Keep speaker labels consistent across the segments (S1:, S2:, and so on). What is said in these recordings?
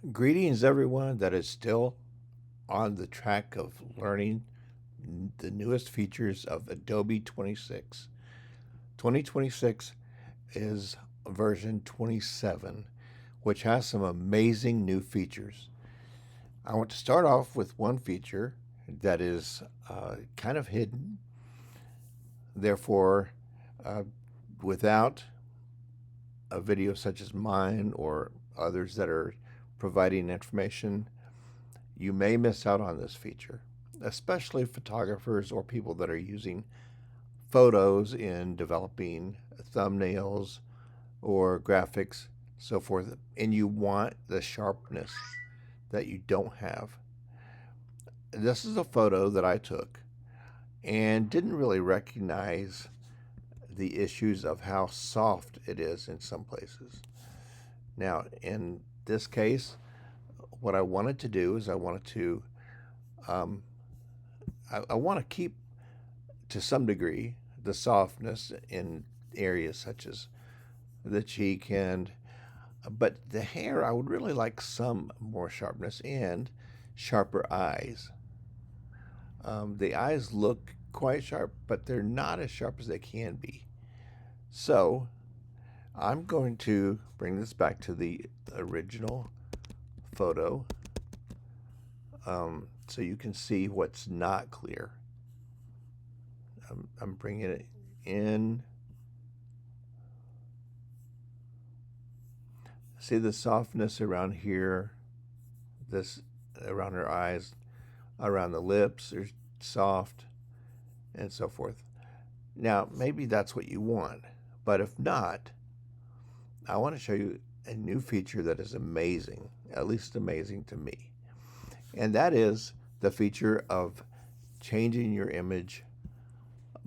S1: Greetings, everyone that is still on the track of learning the newest features of Adobe 26. 2026 is version 27, which has some amazing new features. I want to start off with one feature that is kind of hidden. Therefore, uh, without a video such as mine or others that are providing information, you may miss out on this feature, especially photographers or people that are using photos in developing thumbnails or graphics, so forth, and you want the sharpness that you don't have. This is a photo that I took and didn't really recognize the issues of how soft it is in some places. Now, in this case, what I wanted to do is um, I want to keep to some degree the softness in areas such as the cheek and but the hair I would really like some more sharpness and sharper eyes. The eyes look quite sharp, but they're not as sharp as they can be. So I'm going to bring this back to the original photo so you can see what's not clear. I'm bringing it in. See the softness around here, this around her eyes, around the lips are soft, and so forth. Now, maybe that's what you want, but if not, I want to show you a new feature that is amazing, at least amazing to me. And that is the feature of changing your image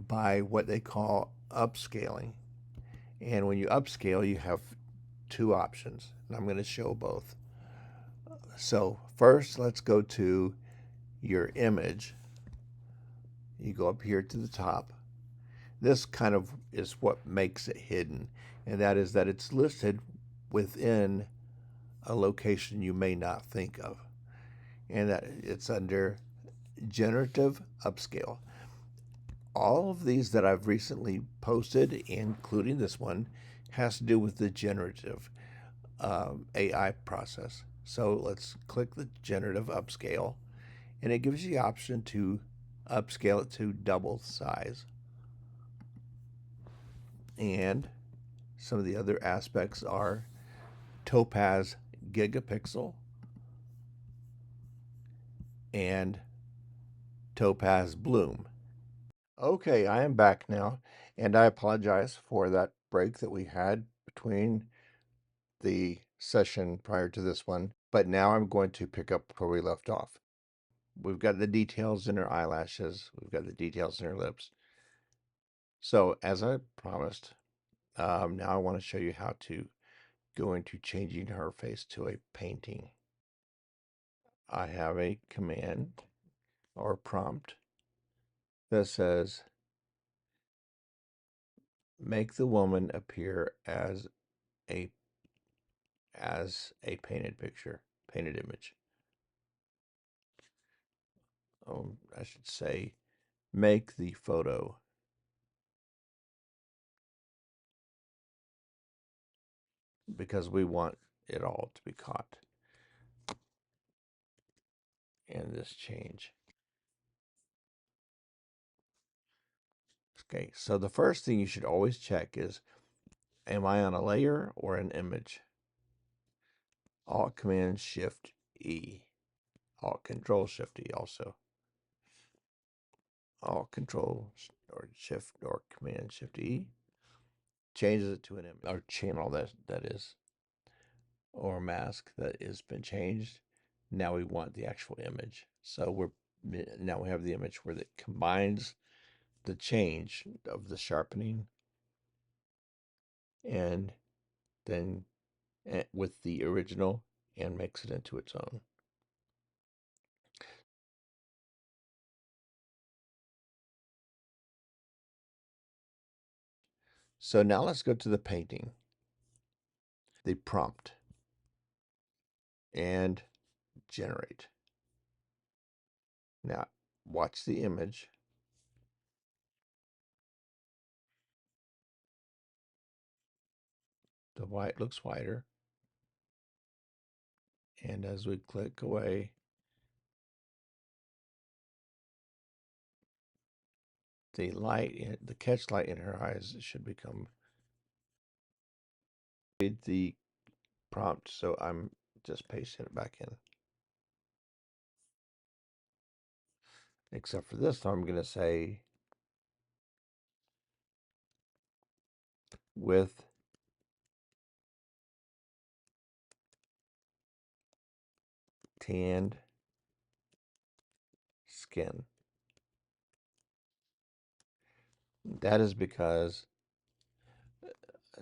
S1: by what they call upscaling. And when you upscale, you have two options, and I'm going to show both. So, first, let's go to your image. You go up here to the top. This kind of is what makes it hidden, and that is that it's listed within a location you may not think of, and that it's under generative upscale. All of these that I've recently posted, including this one, has to do with the generative AI process. So let's click the generative upscale, and it gives you the option to upscale it to double size. And some of the other aspects are Topaz Gigapixel and Topaz Bloom. Okay, I am back now, and I apologize for that break that we had between the session prior to this one, but now I'm going to pick up where we left off. We've got the details in her eyelashes, we've got the details in her lips. So, as I promised, now I want to show you how to go into changing her face to a painting. I have a command or prompt that says make the woman appear a as a painted picture, painted image. I should say make the photo, because we want it all to be caught in this change. Okay, so the first thing you should always check is, am I on a layer or an image? Alt Command Shift E. Alt Control Shift E also. Alt Control or Shift or Command Shift E changes it to an image or channel that is, or mask that has been changed. Now we want the actual image. So now we have the image where it combines the change of the sharpening and then with the original and makes it into its own. So now let's go to the painting, the prompt. and generate. Now, watch the image. The white looks whiter. And as we click away, the catch light in her eyes should become the prompt. So I'm just pasting it back in. Except for this time, I'm going to say with tanned skin. That is because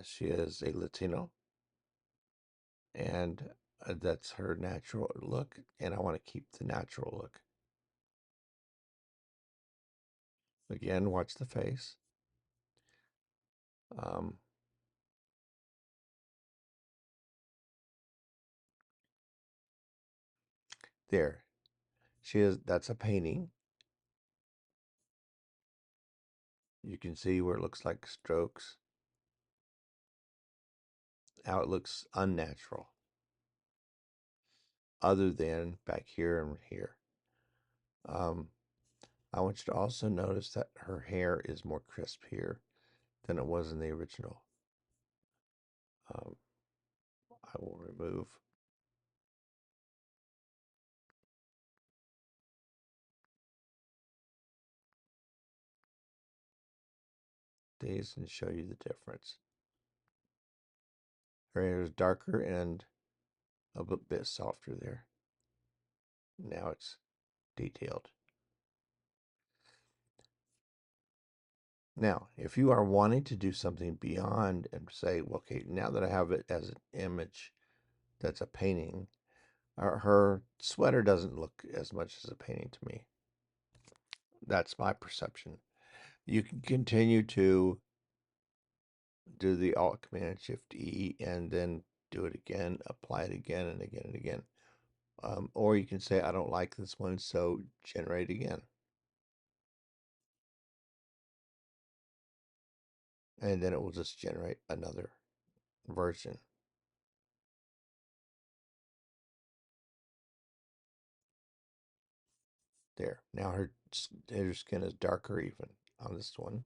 S1: she is a Latino and that's her natural look, and I want to keep the natural look. Again, watch the face. Um, there, she is. That's a painting. You can see where it looks like strokes. How it looks unnatural, other than back here and here. I want you to also notice that her hair is more crisp here than it was in the original. Um, I will remove these and show you the difference. Her hair is darker and a bit softer there. Now it's detailed. Now, if you are wanting to do something beyond and say, well, okay, now that I have it as an image that's a painting, her sweater doesn't look as much as a painting to me. That's my perception. You can continue to do the Alt Command Shift E and then do it again, apply it again and again and again. Or you can say, I don't like this one, so generate again. And then it will just generate another version. There. Now her skin is darker even on this one.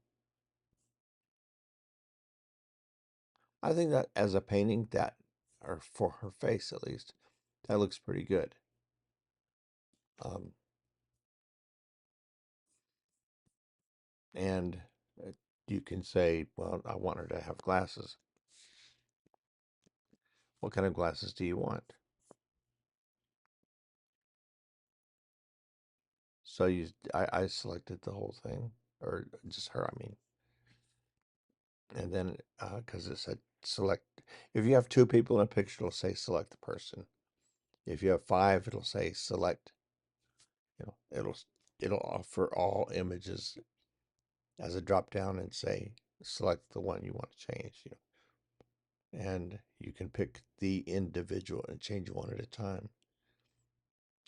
S1: I think that as a painting, that, or for her face at least, that looks pretty good. Um, and you can say, well, I want her to have glasses. What kind of glasses do you want? So I selected the whole thing, or just her, I mean. And then, because it said select, if you have two people in a picture, it'll say select the person. If you have five, it'll say select, it'll offer all images as a drop down and say select the one you want to change, and you can pick the individual and change one at a time.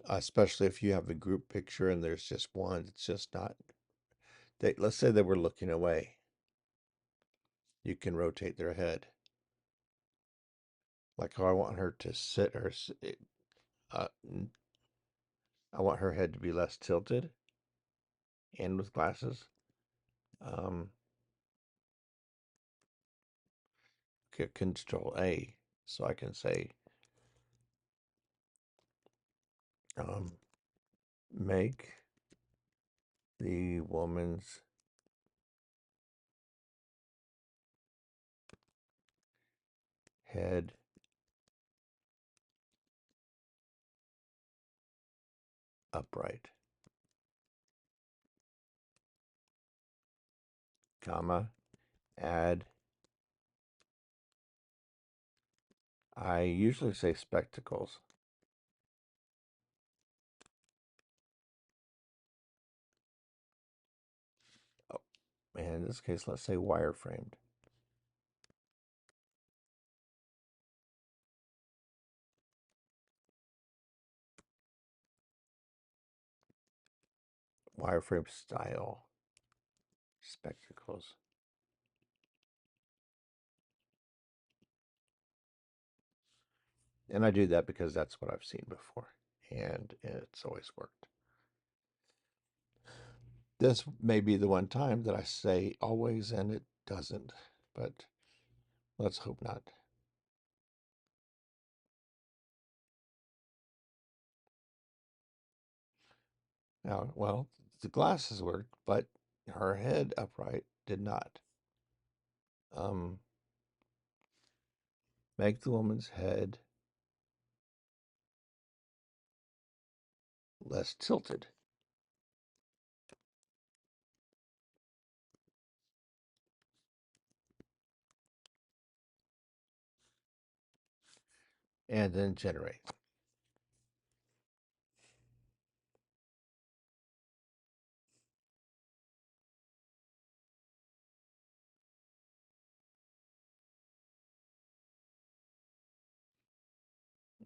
S1: Especially if you have a group picture and there's just one, it's just not. Let's say they were looking away. You can rotate their head, like how I want her to sit, or uh, I want her head to be less tilted and with glasses. Um, Control A, so I can say um, make the woman's head upright, comma, add. I usually say spectacles. Oh, and in this case, let's say wireframed. wireframe style spectacles. And I do that because that's what I've seen before, and it's always worked. This may be the one time that I say always and it doesn't, but let's hope not. Now, well, the glasses worked, but her head upright did not. Um, make the woman's head less tilted. And then generate.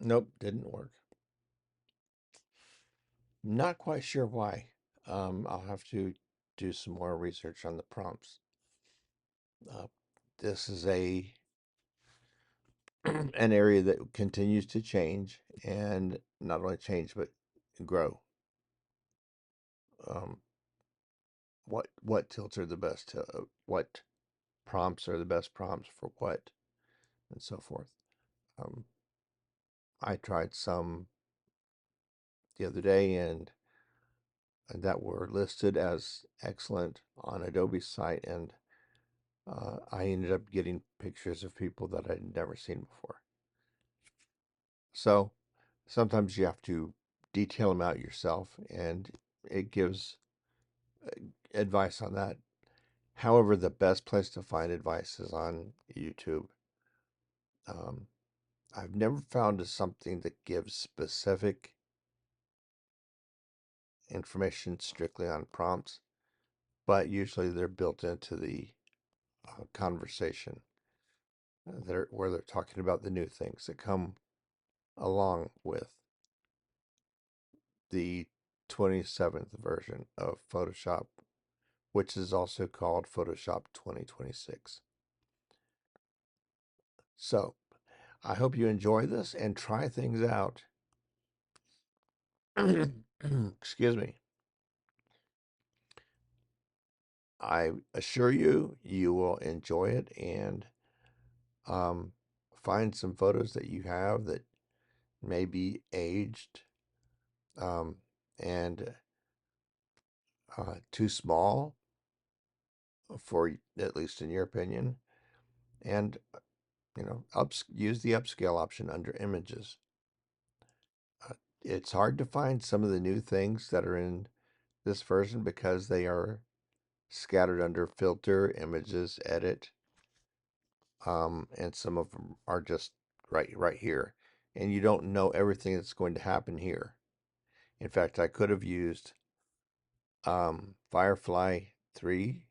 S1: Nope, didn't work. Not quite sure why. I'll have to do some more research on the prompts. Uh, this is a an area that continues to change, and not only change but grow. Um, what tilts are the best? What prompts are the best prompts for what, and so forth. Um, I tried some the other day, and that were listed as excellent on Adobe's site, and I ended up getting pictures of people that I'd never seen before. So sometimes you have to detail them out yourself, and it gives advice on that. However, the best place to find advice is on YouTube. Um, I've never found something that gives specific information strictly on prompts, but usually they're built into the conversation where they're talking about the new things that come along with the 27th version of Photoshop, which is also called Photoshop 2026. So I hope you enjoy this and try things out. Excuse me. I assure you, you will enjoy it, and um, find some photos that you have that may be aged um, and too small for, at least in your opinion, and use the upscale option under images. It's hard to find some of the new things that are in this version because they are scattered under filter, images, edit, and some of them are just right here, and you don't know everything that's going to happen here. In fact, I could have used Firefly 3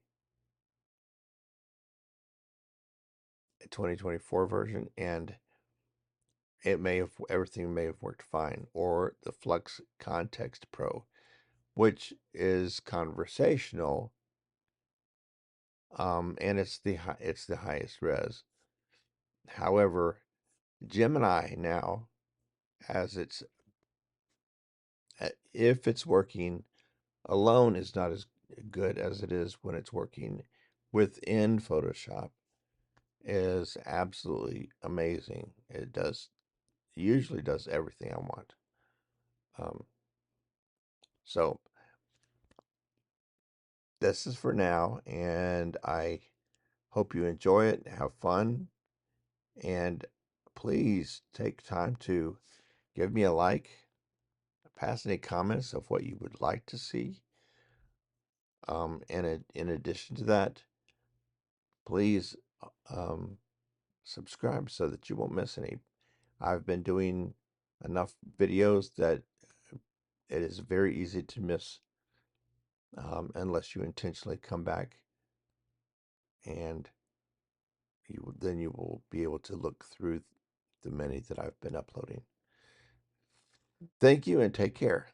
S1: 2024 version, and everything may have worked fine, or the Flux Context Pro, which is conversational, and it's the highest res. However, Gemini now, as it's if it's working alone, is not as good as it is when it's working within Photoshop. Is absolutely amazing. It usually does everything I want. Um, so this is for now, and I hope you enjoy it, have fun, and please take time to give me a like, pass any comments of what you would like to see. And in addition to that, please um, subscribe so that you won't miss any. I've been doing enough videos that it is very easy to miss unless you intentionally come back, and then you will be able to look through the many that I've been uploading. Thank you and take care.